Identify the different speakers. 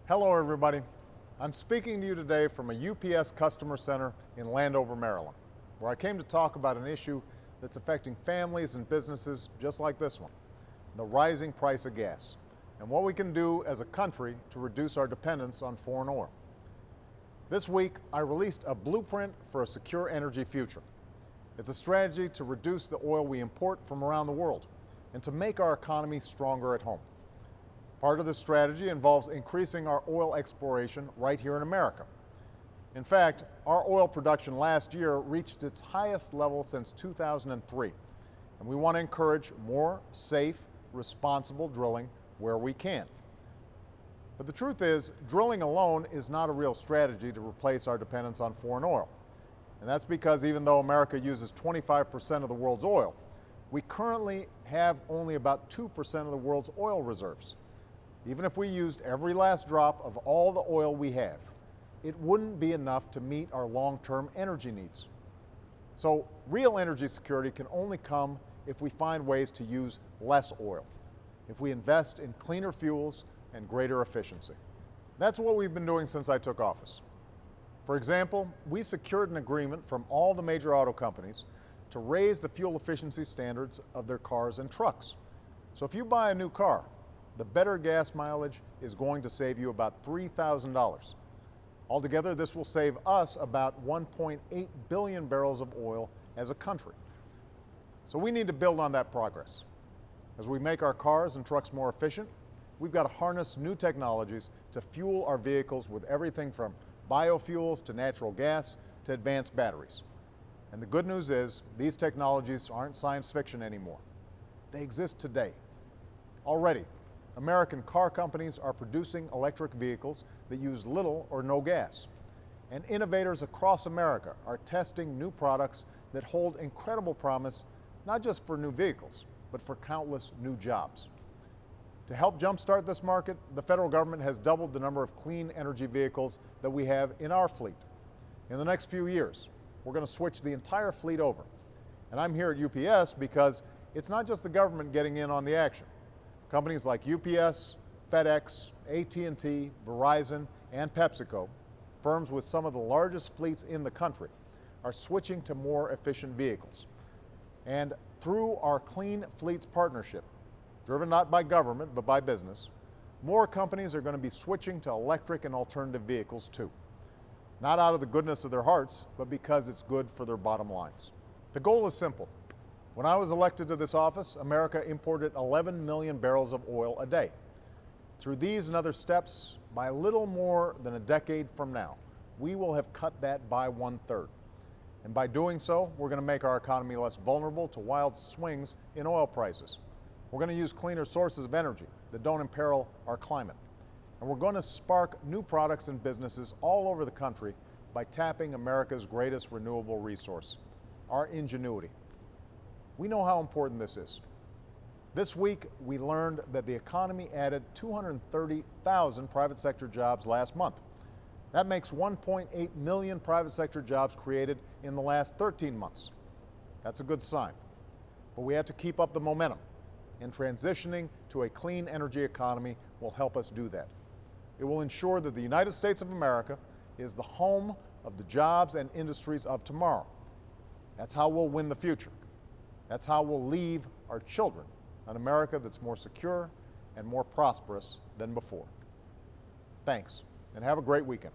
Speaker 1: Hello everybody. I'm speaking to you today from a UPS customer center in Landover, Maryland, where I came to talk about an issue that's affecting families and businesses just like this one, the rising price of gas, and what we can do as a country to reduce our dependence on foreign oil. This week, I released a blueprint for a secure energy future. It's a strategy to reduce the oil we import from around the world and to make our economy stronger at home. Part of this strategy involves increasing our oil exploration right here in America. In fact, our oil production last year reached its highest level since 2003, and we want to encourage more safe, responsible drilling where we can. But the truth is, drilling alone is not a real strategy to replace our dependence on foreign oil. And that's because even though America uses 25% of the world's oil, we currently have only about 2% of the world's oil reserves. Even if we used every last drop of all the oil we have, it wouldn't be enough to meet our long-term energy needs. So real energy security can only come if we find ways to use less oil, if we invest in cleaner fuels and greater efficiency. That's what we've been doing since I took office. For example, we secured an agreement from all the major auto companies to raise the fuel efficiency standards of their cars and trucks. So if you buy a new car, the better gas mileage is going to save you about $3,000. Altogether, this will save us about 1.8 billion barrels of oil as a country. So we need to build on that progress. As we make our cars and trucks more efficient, we've got to harness new technologies to fuel our vehicles with everything from biofuels to natural gas to advanced batteries. And the good news is, these technologies aren't science fiction anymore. They exist today. Already, American car companies are producing electric vehicles that use little or no gas. And innovators across America are testing new products that hold incredible promise, not just for new vehicles, but for countless new jobs. To help jumpstart this market, the federal government has doubled the number of clean energy vehicles that we have in our fleet. In the next few years, we're going to switch the entire fleet over. And I'm here at UPS because it's not just the government getting in on the action. Companies like UPS, FedEx, AT&T, Verizon, and PepsiCo, firms with some of the largest fleets in the country, are switching to more efficient vehicles. And through our Clean Fleets Partnership, driven not by government but by business, more companies are going to be switching to electric and alternative vehicles too. Not out of the goodness of their hearts, but because it's good for their bottom lines. The goal is simple. When I was elected to this office, America imported 11 million barrels of oil a day. Through these and other steps, by a little more than a decade from now, we will have cut that by 1/3. And by doing so, we're going to make our economy less vulnerable to wild swings in oil prices. We're going to use cleaner sources of energy that don't imperil our climate. And we're going to spark new products and businesses all over the country by tapping America's greatest renewable resource, our ingenuity. We know how important this is. This week, we learned that the economy added 230,000 private sector jobs last month. That makes 1.8 million private sector jobs created in the last 13 months. That's a good sign. But we have to keep up the momentum, and transitioning to a clean energy economy will help us do that. It will ensure that the United States of America is the home of the jobs and industries of tomorrow. That's how we'll win the future. That's how we'll leave our children an America that's more secure and more prosperous than before. Thanks, and have a great weekend.